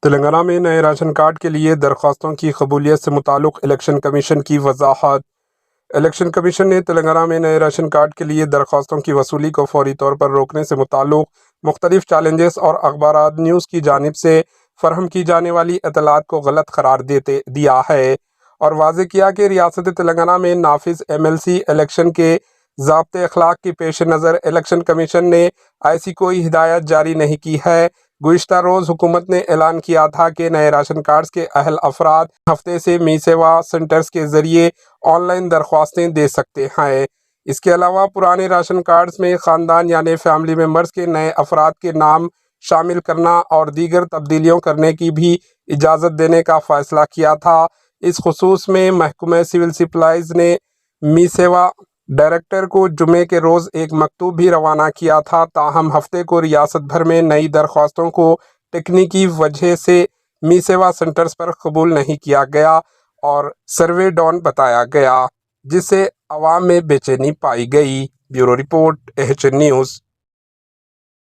تلنگانہ میں نئے ration card کے لیے درخواستوں کی قبولیت سے متعلق الیکشن کمیشن کی وضاحت۔ الیکشن کمیشن نے تلنگانہ میں نئے راشن کارڈ کے لیے درخواستوں کی وصولی کو فوری طور پر روکنے سے متعلق مختلف چیلنجز اور اخبارات نیوز کی جانب سے فراہم کی جانے والی اطلاعات کو غلط قرار دیا ہے اور واضح کیا کہ ریاست تلنگانہ میں نافذ MLC الیکشن کے ضابطۂ اخلاق کے پیش نظر الیکشن کمیشن نے ایسی کوئی ہدایت جاری نہیں کی ہے۔ گزشتہ روز حکومت نے اعلان کیا تھا کہ نئے راشن کارڈز کے اہل افراد ہفتے سے می سیوا سینٹرز کے ذریعے آن لائن درخواستیں دے سکتے ہیں۔ اس کے علاوہ پرانے راشن کارڈز میں خاندان یعنی فیملی ممبرز کے نئے افراد کے نام شامل کرنا اور دیگر تبدیلیوں کرنے کی بھی اجازت دینے کا فیصلہ کیا تھا۔ اس خصوص میں محکمہ سول سپلائز نے می سیوا ڈائریکٹر کو جمعے کے روز ایک مکتوب بھی روانہ کیا تھا، تاہم ہفتے کو ریاست بھر میں نئی درخواستوں کو تکنیکی وجہ سے می سیوا سینٹرز پر قبول نہیں کیا گیا اور سروے ڈاؤن بتایا گیا، جس سے عوام میں بے چینی پائی گئی۔ Bureau report AHN news.